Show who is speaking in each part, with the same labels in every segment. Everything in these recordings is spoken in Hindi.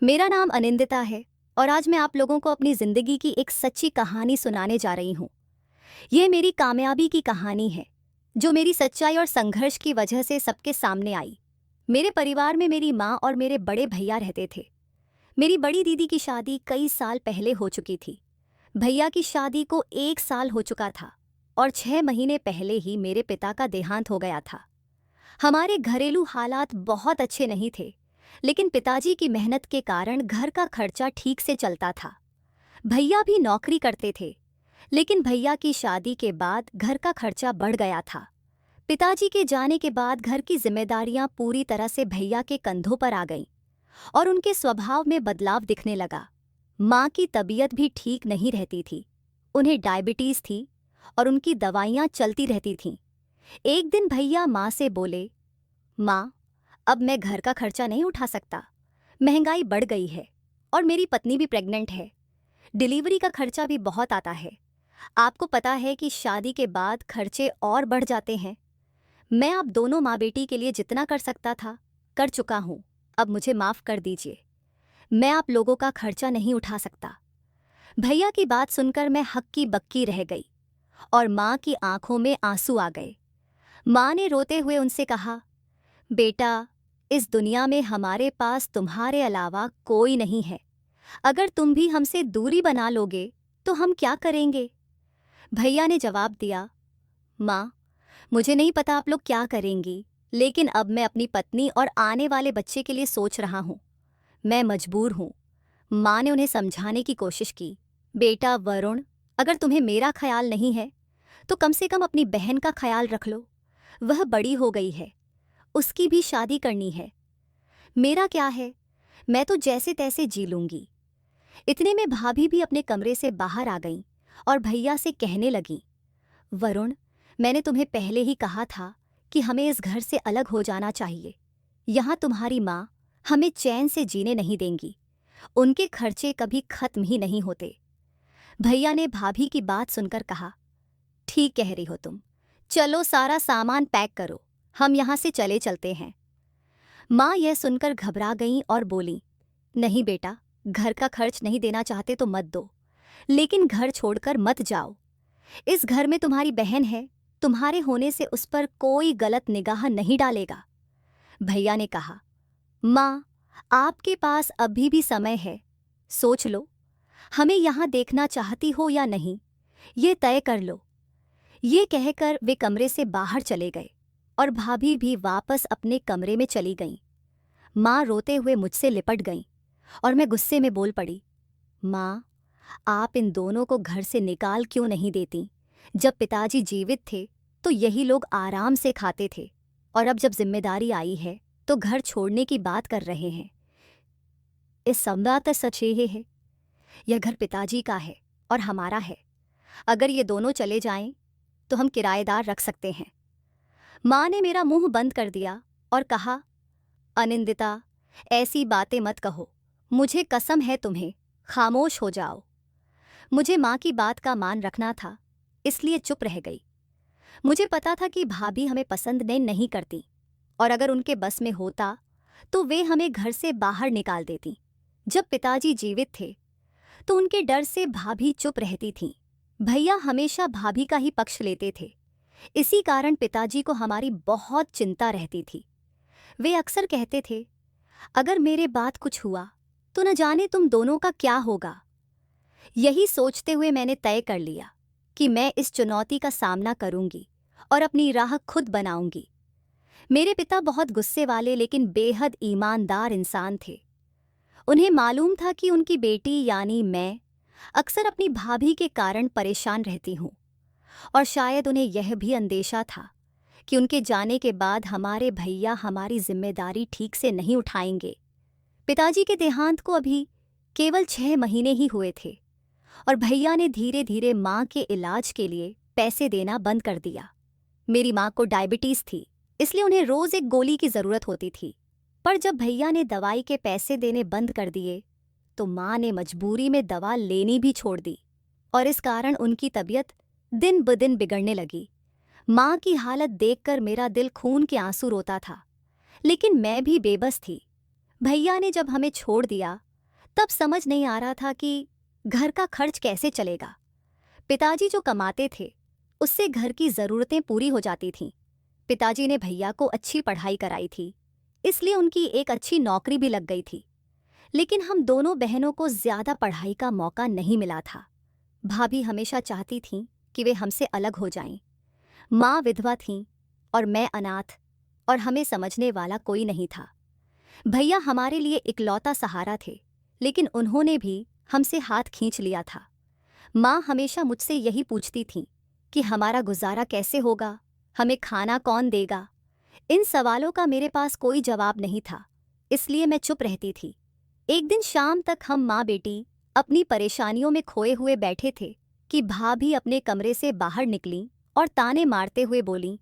Speaker 1: मेरा नाम अनिंदिता है और आज मैं आप लोगों को अपनी ज़िंदगी की एक सच्ची कहानी सुनाने जा रही हूँ। ये मेरी कामयाबी की कहानी है, जो मेरी सच्चाई और संघर्ष की वजह से सबके सामने आई। मेरे परिवार में मेरी माँ और मेरे बड़े भैया रहते थे। मेरी बड़ी दीदी की शादी कई साल पहले हो चुकी थी। भैया की शादी को 1 साल हो चुका था और 6 महीने पहले ही मेरे पिता का देहांत हो गया था। हमारे घरेलू हालात बहुत अच्छे नहीं थे, लेकिन पिताजी की मेहनत के कारण घर का खर्चा ठीक से चलता था। भैया भी नौकरी करते थे, लेकिन भैया की शादी के बाद घर का खर्चा बढ़ गया था। पिताजी के जाने के बाद घर की जिम्मेदारियां पूरी तरह से भैया के कंधों पर आ गईं और उनके स्वभाव में बदलाव दिखने लगा। माँ की तबीयत भी ठीक नहीं रहती थी। उन्हें डायबिटीज थी और उनकी दवाइयाँ चलती रहती थीं। एक दिन भैया माँ से बोले, माँ, अब मैं घर का खर्चा नहीं उठा सकता। महंगाई बढ़ गई है और मेरी पत्नी भी प्रेग्नेंट है। डिलीवरी का खर्चा भी बहुत आता है। आपको पता है कि शादी के बाद खर्चे और बढ़ जाते हैं। मैं आप दोनों माँ बेटी के लिए जितना कर सकता था, कर चुका हूँ। अब मुझे माफ़ कर दीजिए। मैं आप लोगों का खर्चा नहीं उठा सकता। भैया की बात सुनकर मैं हक्की बक्की रह गई और माँ की आंखों में आंसू आ गए। माँ ने रोते हुए उनसे कहा, बेटा, इस दुनिया में हमारे पास तुम्हारे अलावा कोई नहीं है। अगर तुम भी हमसे दूरी बना लोगे तो हम क्या करेंगे? भैया ने जवाब दिया, माँ, मुझे नहीं पता आप लोग क्या करेंगी, लेकिन अब मैं अपनी पत्नी और आने वाले बच्चे के लिए सोच रहा हूँ। मैं मजबूर हूँ। माँ ने उन्हें समझाने की कोशिश की, बेटा वरुण, अगर तुम्हें मेरा ख्याल नहीं है तो कम से कम अपनी बहन का ख्याल रख लो। वह बड़ी हो गई है, उसकी भी शादी करनी है। मेरा क्या है, मैं तो जैसे तैसे जी लूंगी। इतने में भाभी भी अपने कमरे से बाहर आ गईं और भैया से कहने लगीं, वरुण, मैंने तुम्हें पहले ही कहा था कि हमें इस घर से अलग हो जाना चाहिए। यहाँ तुम्हारी माँ हमें चैन से जीने नहीं देंगी। उनके खर्चे कभी खत्म ही नहीं होते। भैया ने भाभी की बात सुनकर कहा, ठीक कह रही हो तुम। चलो सारा सामान पैक करो, हम यहाँ से चले चलते हैं। माँ यह सुनकर घबरा गईं और बोली, नहीं बेटा, घर का खर्च नहीं देना चाहते तो मत दो, लेकिन घर छोड़कर मत जाओ। इस घर में तुम्हारी बहन है, तुम्हारे होने से उस पर कोई गलत निगाह नहीं डालेगा। भैया ने कहा, माँ, आपके पास अभी भी समय है, सोच लो। हमें यहाँ देखना चाहती हो या नहीं, ये तय कर लो। ये कहकर वे कमरे से बाहर चले गए और भाभी भी वापस अपने कमरे में चली गईं। माँ रोते हुए मुझसे लिपट गईं और मैं गुस्से में बोल पड़ी, माँ, आप इन दोनों को घर से निकाल क्यों नहीं देती? जब पिताजी जीवित थे तो यही लोग आराम से खाते थे, और अब जब जिम्मेदारी आई है तो घर छोड़ने की बात कर रहे हैं। इस संवाद सच ये है, यह घर पिताजी का है और हमारा है। अगर ये दोनों चले जाएं तो हम किराएदार रख सकते हैं। माँ ने मेरा मुंह बंद कर दिया और कहा, अनिंदिता, ऐसी बातें मत कहो। मुझे कसम है तुम्हें, खामोश हो जाओ। मुझे माँ की बात का मान रखना था, इसलिए चुप रह गई। मुझे पता था कि भाभी हमें पसंद नहीं करती, और अगर उनके बस में होता तो वे हमें घर से बाहर निकाल देती। जब पिताजी जीवित थे तो उनके डर से भाभी चुप रहती थीं। भैया हमेशा भाभी का ही पक्ष लेते थे। इसी कारण पिताजी को हमारी बहुत चिंता रहती थी। वे अक्सर कहते थे, अगर मेरे बाद कुछ हुआ तो न जाने तुम दोनों का क्या होगा। यही सोचते हुए मैंने तय कर लिया कि मैं इस चुनौती का सामना करूंगी और अपनी राह खुद बनाऊंगी। मेरे पिता बहुत गुस्से वाले लेकिन बेहद ईमानदार इंसान थे। उन्हें मालूम था कि उनकी बेटी यानी मैं अक्सर अपनी भाभी के कारण परेशान रहती हूँ, और शायद उन्हें यह भी अंदेशा था कि उनके जाने के बाद हमारे भैया हमारी जिम्मेदारी ठीक से नहीं उठाएंगे। पिताजी के देहांत को अभी केवल 6 महीने ही हुए थे और भैया ने धीरे धीरे माँ के इलाज के लिए पैसे देना बंद कर दिया। मेरी माँ को डायबिटीज़ थी, इसलिए उन्हें रोज़ एक गोली की ज़रूरत होती थी। पर जब भैया ने दवाई के पैसे देने बंद कर दिए तो माँ ने मजबूरी में दवा लेनी भी छोड़ दी, और इस कारण उनकी तबीयत दिन ब दिन बिगड़ने लगी। माँ की हालत देखकर मेरा दिल खून के आंसू रोता था, लेकिन मैं भी बेबस थी। भैया ने जब हमें छोड़ दिया तब समझ नहीं आ रहा था कि घर का खर्च कैसे चलेगा। पिताजी जो कमाते थे उससे घर की ज़रूरतें पूरी हो जाती थीं। पिताजी ने भैया को अच्छी पढ़ाई कराई थी, इसलिए उनकी एक अच्छी नौकरी भी लग गई थी। लेकिन हम दोनों बहनों को ज़्यादा पढ़ाई का मौका नहीं मिला था। भाभी हमेशा चाहती थीं कि वे हमसे अलग हो जाएं। माँ विधवा थीं और मैं अनाथ, और हमें समझने वाला कोई नहीं था। भैया हमारे लिए इकलौता सहारा थे, लेकिन उन्होंने भी हमसे हाथ खींच लिया था। माँ हमेशा मुझसे यही पूछती थीं कि हमारा गुजारा कैसे होगा, हमें खाना कौन देगा। इन सवालों का मेरे पास कोई जवाब नहीं था, इसलिए मैं चुप रहती थी। एक दिन शाम तक हम माँ बेटी अपनी परेशानियों में खोए हुए बैठे थे कि भाभी अपने कमरे से बाहर निकलीं और ताने मारते हुए बोलीं,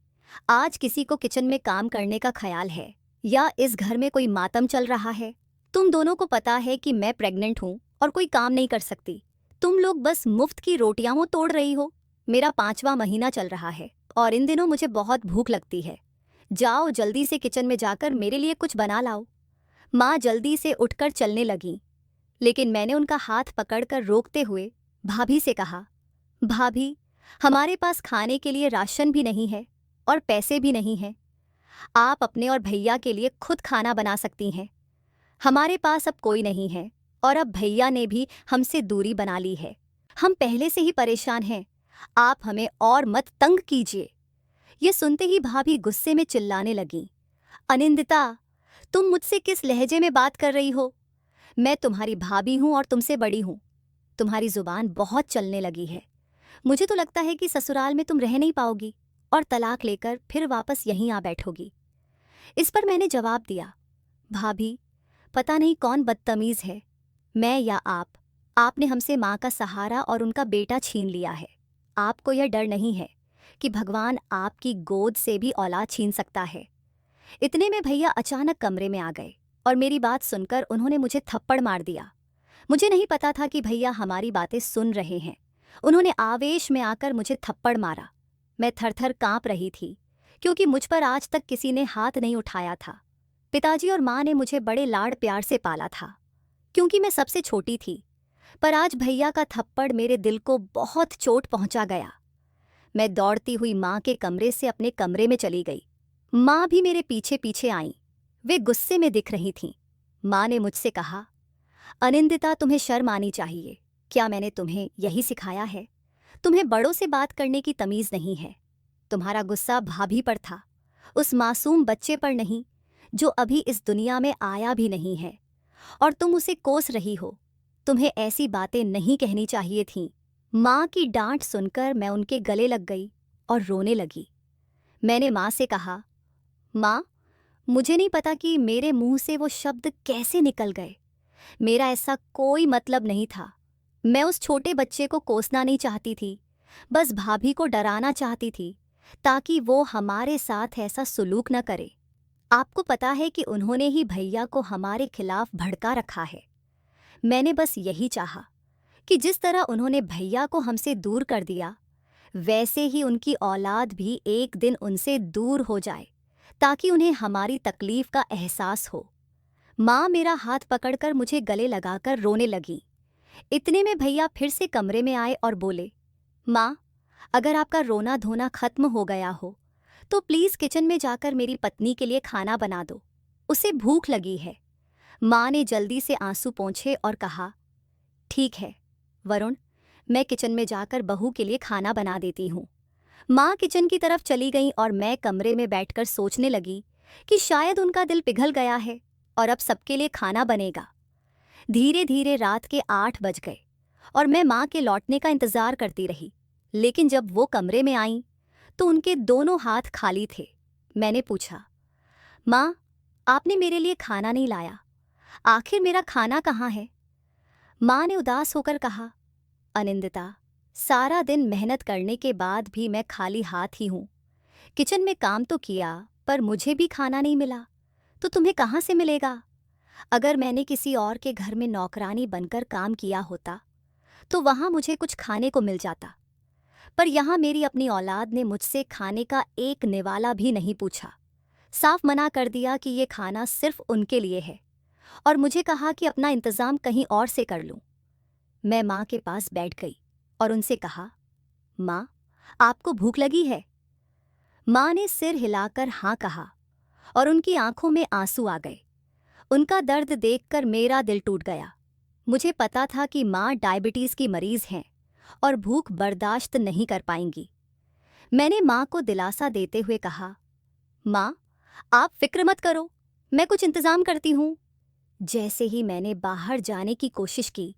Speaker 1: आज किसी को किचन में काम करने का ख्याल है या इस घर में कोई मातम चल रहा है? तुम दोनों को पता है कि मैं प्रेग्नेंट हूँ और कोई काम नहीं कर सकती। तुम लोग बस मुफ्त की रोटियां तोड़ रही हो। मेरा 5वां महीना चल रहा है और इन दिनों मुझे बहुत भूख लगती है। जाओ जल्दी से किचन में जाकर मेरे लिए कुछ बना लाओ। माँ जल्दी से उठकर चलने लगीं, लेकिन मैंने उनका हाथ पकड़कर रोकते हुए भाभी से कहा, भाभी, हमारे पास खाने के लिए राशन भी नहीं है और पैसे भी नहीं हैं। आप अपने और भैया के लिए खुद खाना बना सकती हैं। हमारे पास अब कोई नहीं है और अब भैया ने भी हमसे दूरी बना ली है। हम पहले से ही परेशान हैं, आप हमें और मत तंग कीजिए। ये सुनते ही भाभी गुस्से में चिल्लाने लगीं, अनिंदिता, तुम मुझसे किस लहजे में बात कर रही हो? मैं तुम्हारी भाभी हूँ और तुमसे बड़ी हूँ। तुम्हारी जुबान बहुत चलने लगी है। मुझे तो लगता है कि ससुराल में तुम रह नहीं पाओगी और तलाक लेकर फिर वापस यहीं आ बैठोगी। इस पर मैंने जवाब दिया, भाभी, पता नहीं कौन बदतमीज है, मैं या आप। आपने हमसे माँ का सहारा और उनका बेटा छीन लिया है। आपको यह डर नहीं है कि भगवान आपकी गोद से भी औलाद छीन सकता है? इतने में भैया अचानक कमरे में आ गए और मेरी बात सुनकर उन्होंने मुझे थप्पड़ मार दिया। मुझे नहीं पता था कि भैया हमारी बातें सुन रहे हैं। उन्होंने आवेश में आकर मुझे थप्पड़ मारा। मैं थरथर कांप रही थी, क्योंकि मुझ पर आज तक किसी ने हाथ नहीं उठाया था। पिताजी और माँ ने मुझे बड़े लाड़ प्यार से पाला था, क्योंकि मैं सबसे छोटी थी। पर आज भैया का थप्पड़ मेरे दिल को बहुत चोट पहुंचा गया। मैं दौड़ती हुई माँ के कमरे से अपने कमरे में चली गई। माँ भी मेरे पीछे पीछे आईं। वे गुस्से में दिख रही थीं। माँ ने मुझसे कहा, अनिंदिता, तुम्हें शर्म आनी चाहिए। क्या मैंने तुम्हें यही सिखाया है? तुम्हें बड़ों से बात करने की तमीज़ नहीं है। तुम्हारा गुस्सा भाभी पर था, उस मासूम बच्चे पर नहीं जो अभी इस दुनिया में आया भी नहीं है, और तुम उसे कोस रही हो। तुम्हें ऐसी बातें नहीं कहनी चाहिए थीं। माँ की डांट सुनकर मैं उनके गले लग गई और रोने लगी। मैंने माँ से कहा, माँ, मुझे नहीं पता कि मेरे मुंह से वो शब्द कैसे निकल गए। मेरा ऐसा कोई मतलब नहीं था। मैं उस छोटे बच्चे को कोसना नहीं चाहती थी, बस भाभी को डराना चाहती थी ताकि वो हमारे साथ ऐसा सुलूक न करे। आपको पता है कि उन्होंने ही भैया को हमारे खिलाफ भड़का रखा है। मैंने बस यही चाहा कि जिस तरह उन्होंने भैया को हमसे दूर कर दिया, वैसे ही उनकी औलाद भी एक दिन उनसे दूर हो जाए, ताकि उन्हें हमारी तकलीफ का एहसास हो। माँ मेरा हाथ पकड़कर मुझे गले लगाकर रोने लगी। इतने में भैया फिर से कमरे में आए और बोले, माँ, अगर आपका रोना धोना खत्म हो गया हो तो प्लीज़ किचन में जाकर मेरी पत्नी के लिए खाना बना दो, उसे भूख लगी है। माँ ने जल्दी से आंसू पोंछे और कहा, ठीक है वरुण, मैं किचन में जाकर बहू के लिए खाना बना देती हूँ। माँ किचन की तरफ चली गई और मैं कमरे में बैठकर सोचने लगी कि शायद उनका दिल पिघल गया है और अब सबके लिए खाना बनेगा। धीरे धीरे रात के 8 बज गए और मैं माँ के लौटने का इंतज़ार करती रही, लेकिन जब वो कमरे में आईं तो उनके दोनों हाथ खाली थे। मैंने पूछा, माँ, आपने मेरे लिए खाना नहीं लाया, आखिर मेरा खाना कहाँ है? माँ ने उदास होकर कहा, अनिंदिता, सारा दिन मेहनत करने के बाद भी मैं खाली हाथ ही हूँ। किचन में काम तो किया पर मुझे भी खाना नहीं मिला, तो तुम्हें कहाँ से मिलेगा? अगर मैंने किसी और के घर में नौकरानी बनकर काम किया होता तो वहाँ मुझे कुछ खाने को मिल जाता, पर यहाँ मेरी अपनी औलाद ने मुझसे खाने का एक निवाला भी नहीं पूछा। साफ मना कर दिया कि ये खाना सिर्फ उनके लिए है और मुझे कहा कि अपना इंतज़ाम कहीं और से कर लूँ। मैं माँ के पास बैठ गई और उनसे कहा, माँ, आपको भूख लगी है? माँ ने सिर हिलाकर हाँ कहा और उनकी आंखों में आंसू आ गए। उनका दर्द देखकर मेरा दिल टूट गया। मुझे पता था कि माँ डायबिटीज़ की मरीज़ हैं और भूख बर्दाश्त नहीं कर पाएंगी। मैंने माँ को दिलासा देते हुए कहा, माँ, आप फिक्र मत करो, मैं कुछ इंतज़ाम करती हूँ। जैसे ही मैंने बाहर जाने की कोशिश की,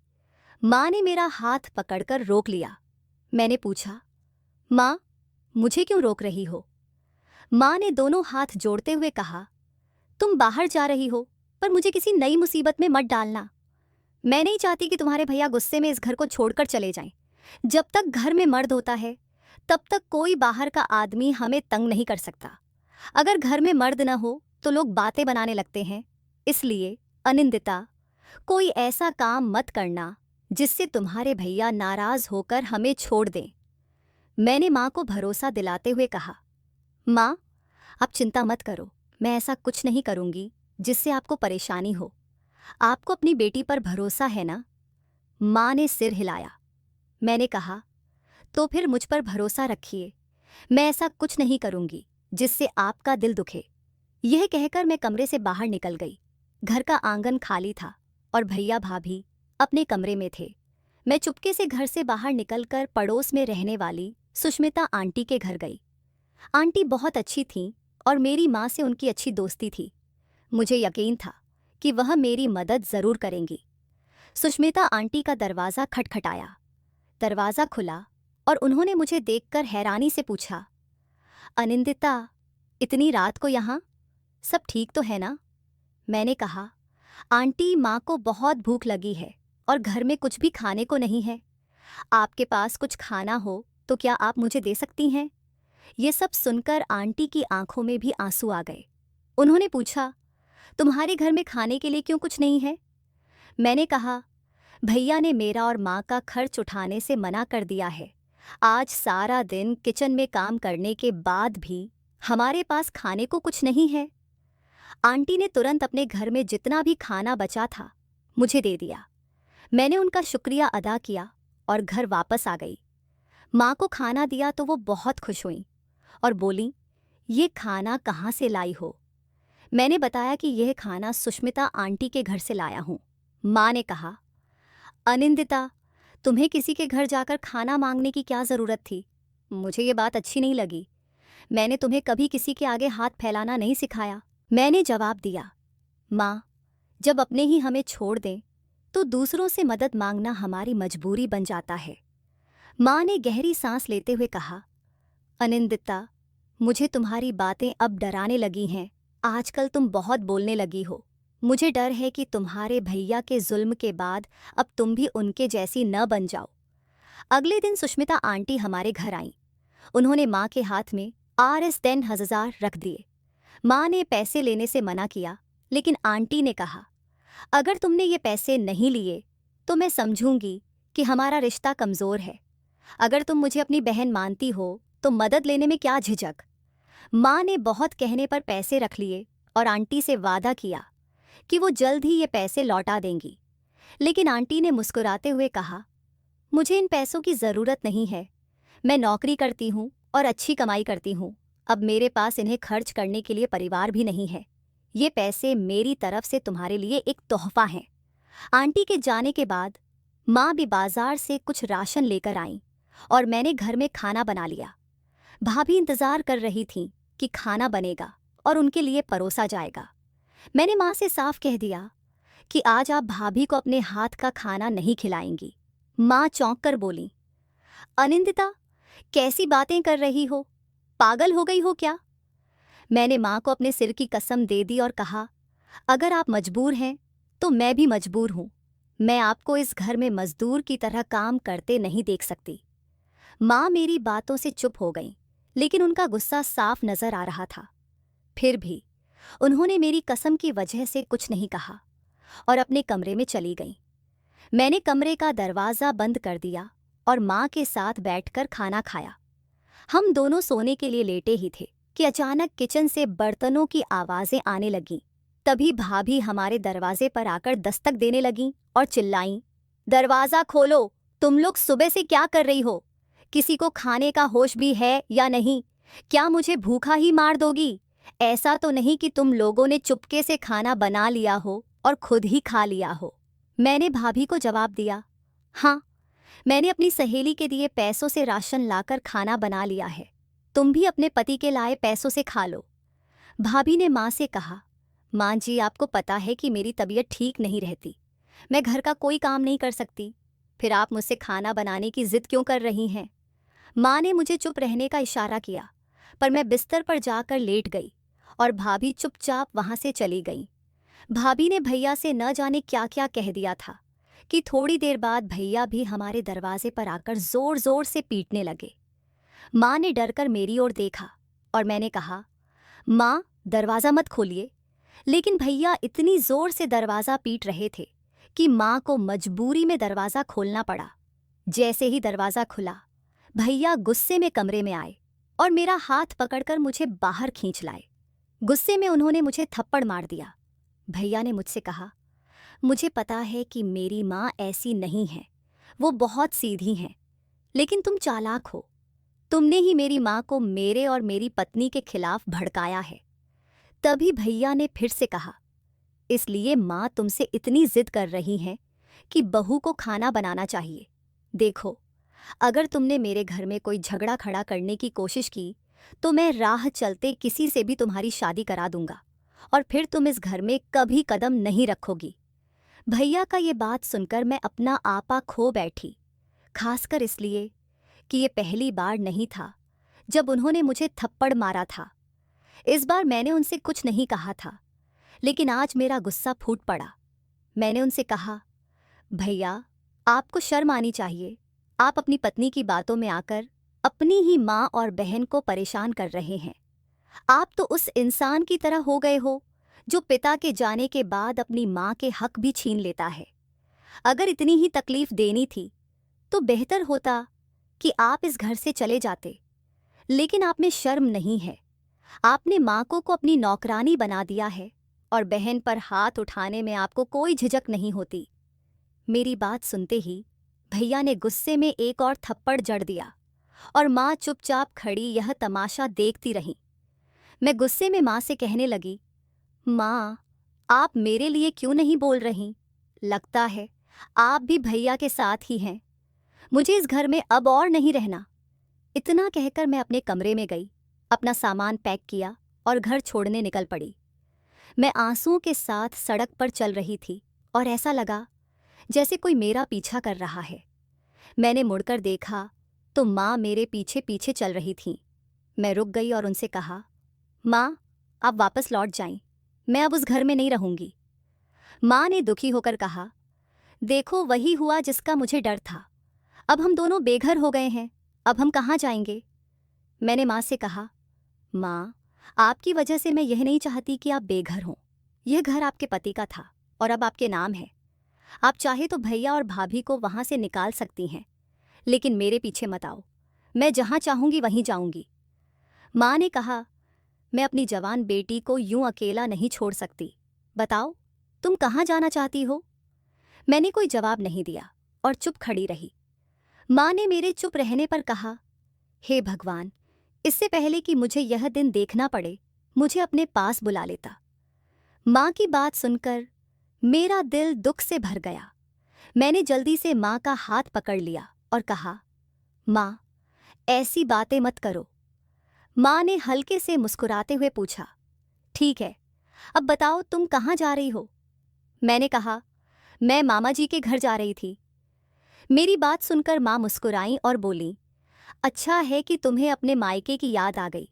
Speaker 1: माँ ने मेरा हाथ पकड़कर रोक लिया। मैंने पूछा, माँ, मुझे क्यों रोक रही हो? माँ ने दोनों हाथ जोड़ते हुए कहा, तुम बाहर जा रही हो, पर मुझे किसी नई मुसीबत में मत डालना। मैं नहीं चाहती कि तुम्हारे भैया गुस्से में इस घर को छोड़कर चले जाएं। जब तक घर में मर्द होता है, तब तक कोई बाहर का आदमी हमें तंग नहीं कर सकता। अगर घर में मर्द न हो तो लोग बातें बनाने लगते हैं। इसलिए अनिंदिता, कोई ऐसा काम मत करना जिससे तुम्हारे भैया नाराज होकर हमें छोड़ दें। मैंने माँ को भरोसा दिलाते हुए कहा, माँ, आप चिंता मत करो, मैं ऐसा कुछ नहीं करूँगी जिससे आपको परेशानी हो। आपको अपनी बेटी पर भरोसा है ना? माँ ने सिर हिलाया। मैंने कहा, तो फिर मुझ पर भरोसा रखिए, मैं ऐसा कुछ नहीं करूँगी जिससे आपका दिल दुखे। यह कहकर मैं कमरे से बाहर निकल गई। घर का आंगन खाली था और भैया भाभी अपने कमरे में थे। मैं चुपके से घर से बाहर निकलकर पड़ोस में रहने वाली सुष्मिता आंटी के घर गई। आंटी बहुत अच्छी थीं और मेरी माँ से उनकी अच्छी दोस्ती थी। मुझे यकीन था कि वह मेरी मदद ज़रूर करेंगी। सुष्मिता आंटी का दरवाज़ा खटखटाया। दरवाज़ा खुला और उन्होंने मुझे देखकर हैरानी से पूछा, अनिंदिता, इतनी रात को यहाँ? सब ठीक तो है ना? मैंने कहा, आंटी, माँ को बहुत भूख लगी है और घर में कुछ भी खाने को नहीं है। आपके पास कुछ खाना हो तो क्या आप मुझे दे सकती हैं? ये सब सुनकर आंटी की आंखों में भी आंसू आ गए। उन्होंने पूछा, तुम्हारे घर में खाने के लिए क्यों कुछ नहीं है? मैंने कहा, भैया ने मेरा और माँ का खर्च उठाने से मना कर दिया है। आज सारा दिन किचन में काम करने के बाद भी हमारे पास खाने को कुछ नहीं है। आंटी ने तुरंत अपने घर में जितना भी खाना बचा था मुझे दे दिया। मैंने उनका शुक्रिया अदा किया और घर वापस आ गई। माँ को खाना दिया तो वो बहुत खुश हुई और बोली, ये खाना कहाँ से लाई हो? मैंने बताया कि यह खाना सुष्मिता आंटी के घर से लाया हूँ। माँ ने कहा, अनिंदिता, तुम्हें किसी के घर जाकर खाना मांगने की क्या ज़रूरत थी? मुझे ये बात अच्छी नहीं लगी। मैंने तुम्हें कभी किसी के आगे हाथ फैलाना नहीं सिखाया। मैंने जवाब दिया, माँ, जब अपने ही हमें छोड़ दें तो दूसरों से मदद मांगना हमारी मजबूरी बन जाता है। माँ ने गहरी सांस लेते हुए कहा, अनिंदिता, मुझे तुम्हारी बातें अब डराने लगी हैं। आजकल तुम बहुत बोलने लगी हो। मुझे डर है कि तुम्हारे भैया के जुल्म के बाद अब तुम भी उनके जैसी न बन जाओ। अगले दिन सुष्मिता आंटी हमारे घर आईं। उन्होंने माँ के हाथ में Rs10,000 रख दिए। माँ ने पैसे लेने से मना किया, लेकिन आंटी ने कहा, अगर तुमने ये पैसे नहीं लिए तो मैं समझूंगी कि हमारा रिश्ता कमज़ोर है। अगर तुम मुझे अपनी बहन मानती हो तो मदद लेने में क्या झिझक। माँ ने बहुत कहने पर पैसे रख लिए और आंटी से वादा किया कि वो जल्द ही ये पैसे लौटा देंगी। लेकिन आंटी ने मुस्कुराते हुए कहा, मुझे इन पैसों की ज़रूरत नहीं है। मैं नौकरी करती हूँ और अच्छी कमाई करती हूँ। अब मेरे पास इन्हें खर्च करने के लिए परिवार भी नहीं है। ये पैसे मेरी तरफ से तुम्हारे लिए एक तोहफा हैं। आंटी के जाने के बाद माँ भी बाजार से कुछ राशन लेकर आईं और मैंने घर में खाना बना लिया। भाभी इंतज़ार कर रही थीं कि खाना बनेगा और उनके लिए परोसा जाएगा। मैंने माँ से साफ कह दिया कि आज आप भाभी को अपने हाथ का खाना नहीं खिलाएंगी। माँ चौंक कर बोली, अनिंदिता, कैसी बातें कर रही हो? पागल हो गई हो क्या? मैंने माँ को अपने सिर की कसम दे दी और कहा, अगर आप मजबूर हैं तो मैं भी मजबूर हूँ। मैं आपको इस घर में मजदूर की तरह काम करते नहीं देख सकती। माँ मेरी बातों से चुप हो गईं, लेकिन उनका गुस्सा साफ नजर आ रहा था। फिर भी उन्होंने मेरी कसम की वजह से कुछ नहीं कहा और अपने कमरे में चली गईं। मैंने कमरे का दरवाज़ा बंद कर दिया और माँ के साथ बैठकर खाना खाया। हम दोनों सोने के लिए लेटे ही थे कि अचानक किचन से बर्तनों की आवाज़ें आने लगीं। तभी भाभी हमारे दरवाजे पर आकर दस्तक देने लगीं और चिल्लाईं, दरवाजा खोलो, तुम लोग सुबह से क्या कर रही हो? किसी को खाने का होश भी है या नहीं? क्या मुझे भूखा ही मार दोगी? ऐसा तो नहीं कि तुम लोगों ने चुपके से खाना बना लिया हो और खुद ही खा लिया हो। मैंने भाभी को जवाब दिया, हाँ, मैंने अपनी सहेली के दिए पैसों से राशन लाकर खाना बना लिया है। तुम भी अपने पति के लाए पैसों से खा लो। भाभी ने माँ से कहा, माँ जी, आपको पता है कि मेरी तबीयत ठीक नहीं रहती, मैं घर का कोई काम नहीं कर सकती, फिर आप मुझसे खाना बनाने की जिद क्यों कर रही हैं? माँ ने मुझे चुप रहने का इशारा किया, पर मैं बिस्तर पर जाकर लेट गई और भाभी चुपचाप वहाँ से चली गई। भाभी ने भैया से न जाने क्या क्या कह दिया था कि थोड़ी देर बाद भैया भी हमारे दरवाजे पर आकर जोर जोर से पीटने लगे। माँ ने डरकर मेरी ओर देखा और मैंने कहा, माँ, दरवाज़ा मत खोलिए। लेकिन भैया इतनी जोर से दरवाज़ा पीट रहे थे कि माँ को मजबूरी में दरवाज़ा खोलना पड़ा। जैसे ही दरवाज़ा खुला, भैया गुस्से में कमरे में आए और मेरा हाथ पकड़कर मुझे बाहर खींच लाए। गुस्से में उन्होंने मुझे थप्पड़ मार दिया। भैया ने मुझसे कहा, मुझे पता है कि मेरी माँ ऐसी नहीं है, वो बहुत सीधी हैं, लेकिन तुम चालाक हो। तुमने ही मेरी माँ को मेरे और मेरी पत्नी के खिलाफ भड़काया है। तभी भैया ने फिर से कहा, इसलिए माँ तुमसे इतनी जिद कर रही हैं कि बहू को खाना बनाना चाहिए। देखो, अगर तुमने मेरे घर में कोई झगड़ा खड़ा करने की कोशिश की तो मैं राह चलते किसी से भी तुम्हारी शादी करा दूंगा और फिर तुम इस घर में कभी कदम नहीं रखोगी। भैया का ये बात सुनकर मैं अपना आपा खो बैठी, खासकर इसलिए कि ये पहली बार नहीं था जब उन्होंने मुझे थप्पड़ मारा था। इस बार मैंने उनसे कुछ नहीं कहा था, लेकिन आज मेरा गुस्सा फूट पड़ा। मैंने उनसे कहा, भैया, आपको शर्म आनी चाहिए। आप अपनी पत्नी की बातों में आकर अपनी ही माँ और बहन को परेशान कर रहे हैं। आप तो उस इंसान की तरह हो गए हो जो पिता के जाने के बाद अपनी माँ के हक भी छीन लेता है। अगर इतनी ही तकलीफ देनी थी तो बेहतर होता कि आप इस घर से चले जाते, लेकिन आप में शर्म नहीं है। आपने माँ को अपनी नौकरानी बना दिया है और बहन पर हाथ उठाने में आपको कोई झिझक नहीं होती। मेरी बात सुनते ही भैया ने गुस्से में एक और थप्पड़ जड़ दिया और माँ चुपचाप खड़ी यह तमाशा देखती रही। मैं गुस्से में माँ से कहने लगी, माँ, आप मेरे लिए क्यों नहीं बोल रही? लगता है आप भी भैया के साथ ही हैं। मुझे इस घर में अब और नहीं रहना। इतना कहकर मैं अपने कमरे में गई, अपना सामान पैक किया और घर छोड़ने निकल पड़ी। मैं आंसुओं के साथ सड़क पर चल रही थी और ऐसा लगा जैसे कोई मेरा पीछा कर रहा है। मैंने मुड़कर देखा तो माँ मेरे पीछे पीछे चल रही थीं। मैं रुक गई और उनसे कहा, माँ, आप वापस लौट जाएं, मैं अब उस घर में नहीं रहूंगी। माँ ने दुखी होकर कहा, देखो, वही हुआ जिसका मुझे डर था। अब हम दोनों बेघर हो गए हैं, अब हम कहाँ जाएंगे? मैंने माँ से कहा, माँ, आपकी वजह से मैं यह नहीं चाहती कि आप बेघर हों। यह घर आपके पति का था और अब आपके नाम है। आप चाहे तो भैया और भाभी को वहाँ से निकाल सकती हैं, लेकिन मेरे पीछे मत आओ। मैं जहाँ चाहूँगी वहीं जाऊँगी। माँ ने कहा, मैं अपनी जवान बेटी को यूं अकेला नहीं छोड़ सकती। बताओ, तुम कहाँ जाना चाहती हो? मैंने कोई जवाब नहीं दिया और चुप खड़ी रही। माँ ने मेरे चुप रहने पर कहा, हे भगवान, इससे पहले कि मुझे यह दिन देखना पड़े, मुझे अपने पास बुला लेता। माँ की बात सुनकर मेरा दिल दुख से भर गया। मैंने जल्दी से माँ का हाथ पकड़ लिया और कहा, माँ, ऐसी बातें मत करो। माँ ने हल्के से मुस्कुराते हुए पूछा, ठीक है, अब बताओ तुम कहाँ जा रही हो? मैंने कहा, मैं मामा जी के घर जा रही थी। मेरी बात सुनकर माँ मुस्कुराईं और बोलीं, अच्छा है कि तुम्हें अपने मायके की याद आ गई।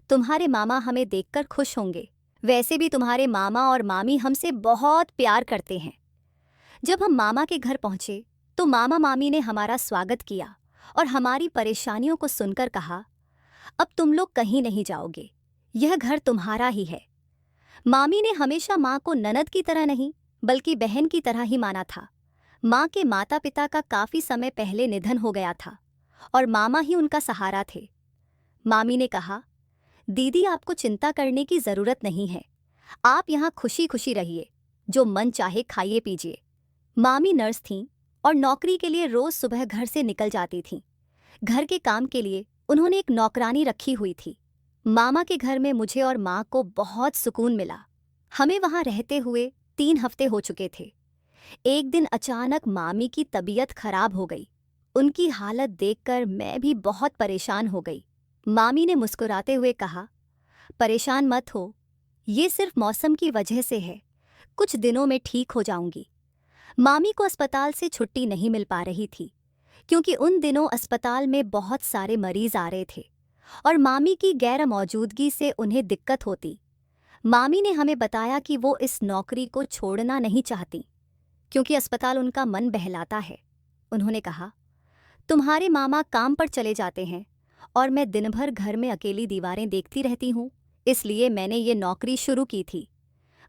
Speaker 1: तुम्हारे मामा हमें देखकर खुश होंगे। वैसे भी तुम्हारे मामा और मामी हमसे बहुत प्यार करते हैं। जब हम मामा के घर पहुंचे तो मामा मामी ने हमारा स्वागत किया और हमारी परेशानियों को सुनकर कहा, अब तुम लोग कहीं नहीं जाओगे, यह घर तुम्हारा ही है। मामी ने हमेशा माँ को ननद की तरह नहीं बल्कि बहन की तरह ही माना था। माँ के माता पिता का काफ़ी समय पहले निधन हो गया था और मामा ही उनका सहारा थे। मामी ने कहा, दीदी, आपको चिंता करने की ज़रूरत नहीं है। आप यहाँ खुशी खुशी रहिए, जो मन चाहे खाइए पीजिए। मामी नर्स थीं और नौकरी के लिए रोज सुबह घर से निकल जाती थीं। घर के काम के लिए उन्होंने एक नौकरानी रखी हुई थी। मामा के घर में मुझे और माँ को बहुत सुकून मिला। हमें वहाँ रहते हुए 3 हफ्ते हो चुके थे। एक दिन अचानक मामी की तबीयत खराब हो गई। उनकी हालत देखकर मैं भी बहुत परेशान हो गई। मामी ने मुस्कुराते हुए कहा, परेशान मत हो, ये सिर्फ मौसम की वजह से है, कुछ दिनों में ठीक हो जाऊंगी। मामी को अस्पताल से छुट्टी नहीं मिल पा रही थी, क्योंकि उन दिनों अस्पताल में बहुत सारे मरीज आ रहे थे और मामी की गैर मौजूदगी से उन्हें दिक्कत होती। मामी ने हमें बताया कि वो इस नौकरी को छोड़ना नहीं चाहती, क्योंकि अस्पताल उनका मन बहलाता है। उन्होंने कहा, तुम्हारे मामा काम पर चले जाते हैं और मैं दिन भर घर में अकेली दीवारें देखती रहती हूँ, इसलिए मैंने ये नौकरी शुरू की थी।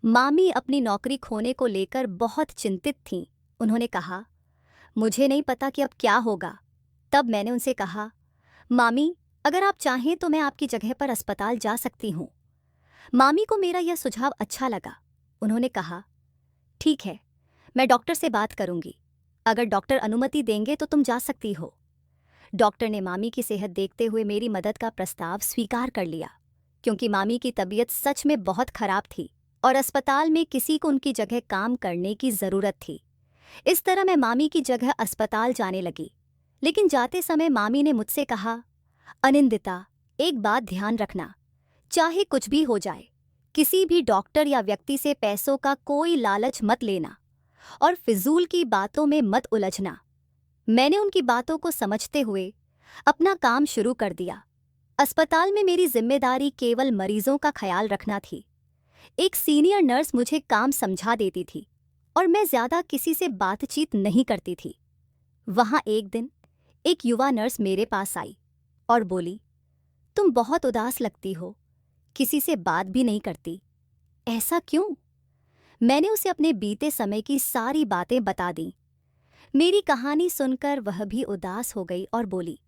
Speaker 1: मामी अपनी नौकरी खोने को लेकर बहुत चिंतित थीं। उन्होंने कहा, मुझे नहीं पता कि अब क्या होगा। तब मैंने उनसे कहा, मामी, अगर आप चाहें तो मैं आपकी जगह पर अस्पताल जा सकती हूँ। मामी को मेरा यह सुझाव अच्छा लगा। उन्होंने कहा, ठीक है, मैं डॉक्टर से बात करूंगी। अगर डॉक्टर अनुमति देंगे तो तुम जा सकती हो। डॉक्टर ने मामी की सेहत देखते हुए मेरी मदद का प्रस्ताव स्वीकार कर लिया, क्योंकि मामी की तबीयत सच में बहुत खराब थी और अस्पताल में किसी को उनकी जगह काम करने की ज़रूरत थी। इस तरह मैं मामी की जगह अस्पताल जाने लगी। लेकिन जाते समय मामी ने मुझसे कहा, अनिंदिता, एक बात ध्यान रखना, चाहे कुछ भी हो जाए, किसी भी डॉक्टर या व्यक्ति से पैसों का कोई लालच मत लेना और फिजूल की बातों में मत उलझना। मैंने उनकी बातों को समझते हुए अपना काम शुरू कर दिया। अस्पताल में मेरी जिम्मेदारी केवल मरीजों का ख्याल रखना थी। एक सीनियर नर्स मुझे काम समझा देती थी और मैं ज्यादा किसी से बातचीत नहीं करती थी। वहां एक दिन एक युवा नर्स मेरे पास आई और बोली, तुम बहुत उदास लगती हो, किसी से बात भी नहीं करती, ऐसा क्यों? मैंने उसे अपने बीते समय की सारी बातें बता दी। मेरी कहानी सुनकर वह भी उदास हो गई और बोली,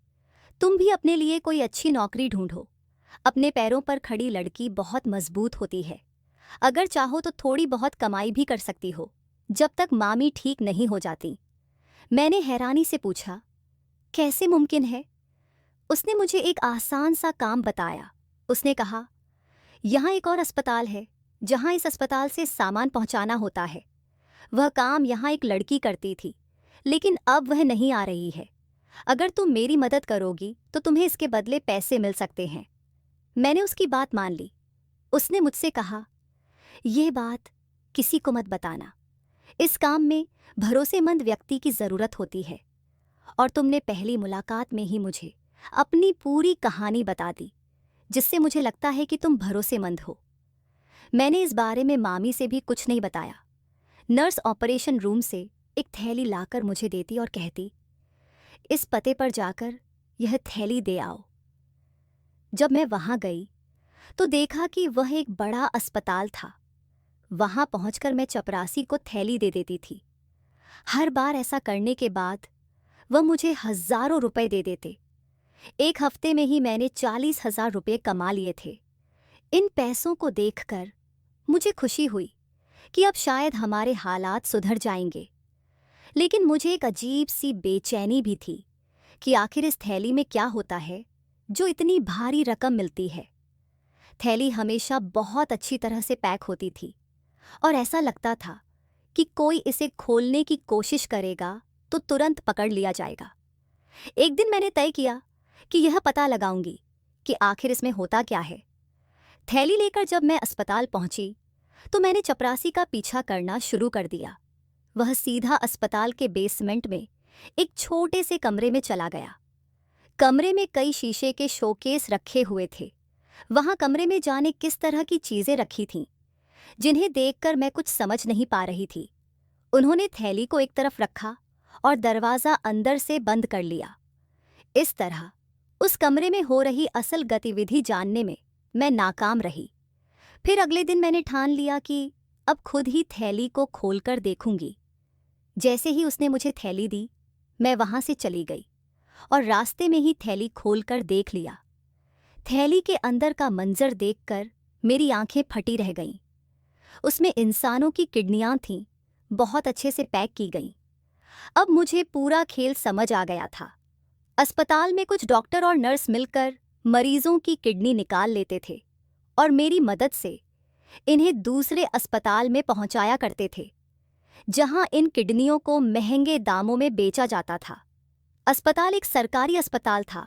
Speaker 1: तुम भी अपने लिए कोई अच्छी नौकरी ढूंढो। अपने पैरों पर खड़ी लड़की बहुत मजबूत होती है। अगर चाहो तो थोड़ी बहुत कमाई भी कर सकती हो, जब तक मामी ठीक नहीं हो जाती। मैंने हैरानी से पूछा, कैसे मुमकिन है? उसने मुझे एक आसान सा काम बताया। उसने कहा, यहाँ एक और अस्पताल है जहाँ इस अस्पताल से सामान पहुँचाना होता है। वह काम यहाँ एक लड़की करती थी, लेकिन अब वह नहीं आ रही है। अगर तुम मेरी मदद करोगी तो तुम्हें इसके बदले पैसे मिल सकते हैं। मैंने उसकी बात मान ली। उसने मुझसे कहा, यह बात किसी को मत बताना। इस काम में भरोसेमंद व्यक्ति की ज़रूरत होती है और तुमने पहली मुलाकात में ही मुझे अपनी पूरी कहानी बता दी, जिससे मुझे लगता है कि तुम भरोसेमंद हो। मैंने इस बारे में मामी से भी कुछ नहीं बताया। नर्स ऑपरेशन रूम से एक थैली लाकर मुझे देती और कहती, इस पते पर जाकर यह थैली दे आओ। जब मैं वहां गई तो देखा कि वह एक बड़ा अस्पताल था। वहां पहुंचकर मैं चपरासी को थैली दे देती थी। हर बार ऐसा करने के बाद वह मुझे हजारों रुपए दे देते। एक हफ्ते में ही मैंने 40,000 रुपये कमा लिए थे। इन पैसों को देखकर मुझे खुशी हुई कि अब शायद हमारे हालात सुधर जाएंगे। लेकिन मुझे एक अजीब सी बेचैनी भी थी कि आखिर इस थैली में क्या होता है जो इतनी भारी रकम मिलती है। थैली हमेशा बहुत अच्छी तरह से पैक होती थी और ऐसा लगता था कि कोई इसे खोलने की कोशिश करेगा तो तुरंत पकड़ लिया जाएगा। एक दिन मैंने तय किया कि यह पता लगाऊंगी कि आखिर इसमें होता क्या है। थैली लेकर जब मैं अस्पताल पहुंची तो मैंने चपरासी का पीछा करना शुरू कर दिया। वह सीधा अस्पताल के बेसमेंट में एक छोटे से कमरे में चला गया। कमरे में कई शीशे के शोकेस रखे हुए थे। वहां कमरे में जाने किस तरह की चीजें रखी थीं, जिन्हें देखकर मैं कुछ समझ नहीं पा रही थी। उन्होंने थैली को एक तरफ रखा और दरवाज़ा अंदर से बंद कर लिया। इस तरह उस कमरे में हो रही असल गतिविधि जानने में मैं नाकाम रही। फिर अगले दिन मैंने ठान लिया कि अब खुद ही थैली को खोलकर देखूंगी। जैसे ही उसने मुझे थैली दी, मैं वहां से चली गई और रास्ते में ही थैली खोलकर देख लिया। थैली के अंदर का मंजर देखकर मेरी आंखें फटी रह गईं। उसमें इंसानों की किडनियां थीं, बहुत अच्छे से पैक की गईं। अब मुझे पूरा खेल समझ आ गया था। अस्पताल में कुछ डॉक्टर और नर्स मिलकर मरीजों की किडनी निकाल लेते थे और मेरी मदद से इन्हें दूसरे अस्पताल में पहुंचाया करते थे, जहां इन किडनियों को महंगे दामों में बेचा जाता था। अस्पताल एक सरकारी अस्पताल था,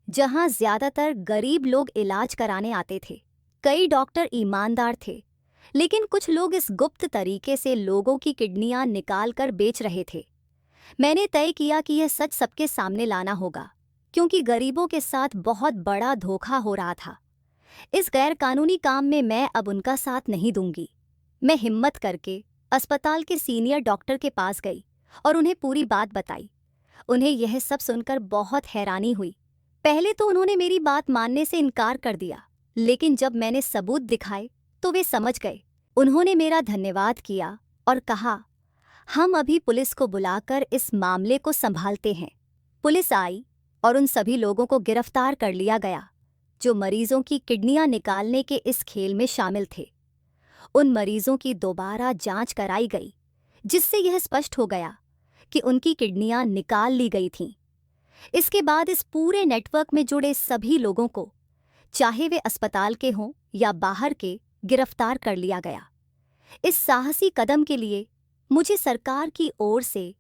Speaker 1: जहां ज्यादातर गरीब लोग इलाज कराने आते थे। कई डॉक्टर ईमानदार थे, लेकिन कुछ लोग इस गुप्त तरीके से लोगों की किडनियां निकाल कर बेच रहे थे। मैंने तय किया कि यह सच सबके सामने लाना होगा, क्योंकि गरीबों के साथ बहुत बड़ा धोखा हो रहा था। इस गैरकानूनी काम में मैं अब उनका साथ नहीं दूंगी। मैं हिम्मत करके अस्पताल के सीनियर डॉक्टर के पास गई और उन्हें पूरी बात बताई। उन्हें यह सब सुनकर बहुत हैरानी हुई। पहले तो उन्होंने मेरी बात मानने से इनकार कर दिया, लेकिन जब मैंने सबूत दिखाए तो वे समझ गए। उन्होंने मेरा धन्यवाद किया और कहा, हम अभी पुलिस को बुलाकर इस मामले को संभालते हैं। पुलिस आई और उन सभी लोगों को गिरफ्तार कर लिया गया जो मरीजों की किडनियां निकालने के इस खेल में शामिल थे। उन मरीजों की दोबारा जांच कराई गई, जिससे यह स्पष्ट हो गया कि उनकी किडनियां निकाल ली गई थीं। इसके बाद इस पूरे नेटवर्क में जुड़े सभी लोगों को, चाहे वे अस्पताल के हों या बाहर के, गिरफ्तार कर लिया गया। इस साहसी कदम के लिए मुझे सरकार की ओर से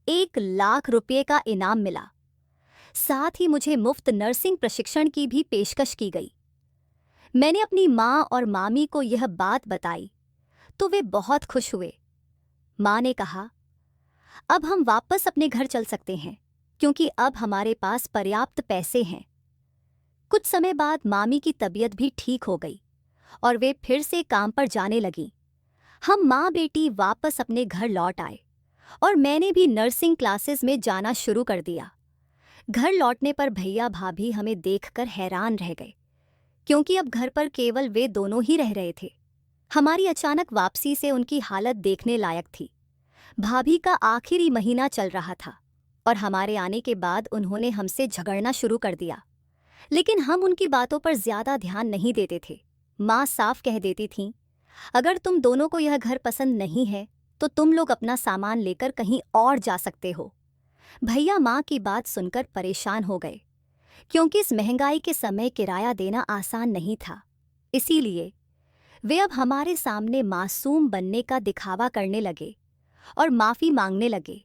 Speaker 1: 1 लाख रुपये का इनाम मिला। साथ ही मुझे मुफ्त नर्सिंग प्रशिक्षण की भी पेशकश की गई। मैंने अपनी माँ और मामी को यह बात बताई तो वे बहुत खुश हुए। माँ ने कहा, अब हम वापस अपने घर चल सकते हैं, क्योंकि अब हमारे पास पर्याप्त पैसे हैं। कुछ समय बाद मामी की तबीयत भी ठीक हो गई और वे फिर से काम पर जाने लगीं। हम माँ बेटी वापस अपने घर लौट आए और मैंने भी नर्सिंग क्लासेस में जाना शुरू कर दिया। घर लौटने पर भैया भाभी हमें देखकर हैरान रह गए, क्योंकि अब घर पर केवल वे दोनों ही रह रहे थे। हमारी अचानक वापसी से उनकी हालत देखने लायक थी। भाभी का आखिरी महीना चल रहा था और हमारे आने के बाद उन्होंने हमसे झगड़ना शुरू कर दिया, लेकिन हम उनकी बातों पर ज्यादा ध्यान नहीं देते थे। माँ साफ कह देती थीं, अगर तुम दोनों को यह घर पसंद नहीं है तो तुम लोग अपना सामान लेकर कहीं और जा सकते हो। भैया माँ की बात सुनकर परेशान हो गए, क्योंकि इस महंगाई के समय किराया देना आसान नहीं था। इसीलिए वे अब हमारे सामने मासूम बनने का दिखावा करने लगे और माफ़ी मांगने लगे।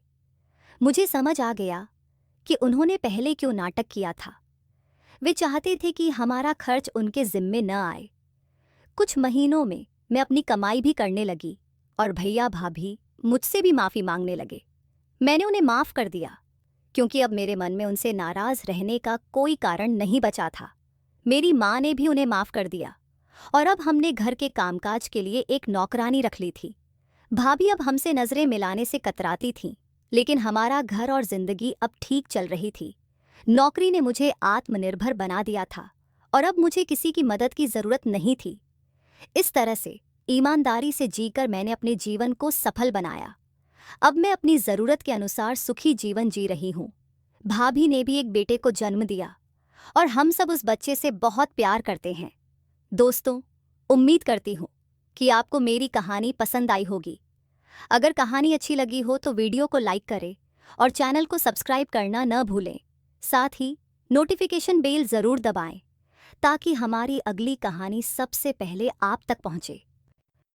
Speaker 1: मुझे समझ आ गया कि उन्होंने पहले क्यों नाटक किया था। वे चाहते थे कि हमारा खर्च उनके जिम्मे न आए। कुछ महीनों में मैं अपनी कमाई भी करने लगी और भैया भाभी मुझसे भी माफ़ी मांगने लगे। मैंने उन्हें माफ़ कर दिया, क्योंकि अब मेरे मन में उनसे नाराज़ रहने का कोई कारण नहीं बचा था। मेरी माँ ने भी उन्हें माफ़ कर दिया और अब हमने घर के कामकाज के लिए एक नौकरानी रख ली थी। भाभी अब हमसे नज़रें मिलाने से कतराती थीं, लेकिन हमारा घर और ज़िंदगी अब ठीक चल रही थी। नौकरी ने मुझे आत्मनिर्भर बना दिया था और अब मुझे किसी की मदद की ज़रूरत नहीं थी। इस तरह से ईमानदारी से जीकर मैंने अपने जीवन को सफल बनाया। अब मैं अपनी ज़रूरत के अनुसार सुखी जीवन जी रही हूँ। भाभी ने भी एक बेटे को जन्म दिया और हम सब उस बच्चे से बहुत प्यार करते हैं। दोस्तों, उम्मीद करती हूँ कि आपको मेरी कहानी पसंद आई होगी। अगर कहानी अच्छी लगी हो तो वीडियो को लाइक करें और चैनल को सब्सक्राइब करना न भूलें। साथ ही नोटिफिकेशन बेल ज़रूर दबाएं, ताकि हमारी अगली कहानी सबसे पहले आप तक पहुँचे।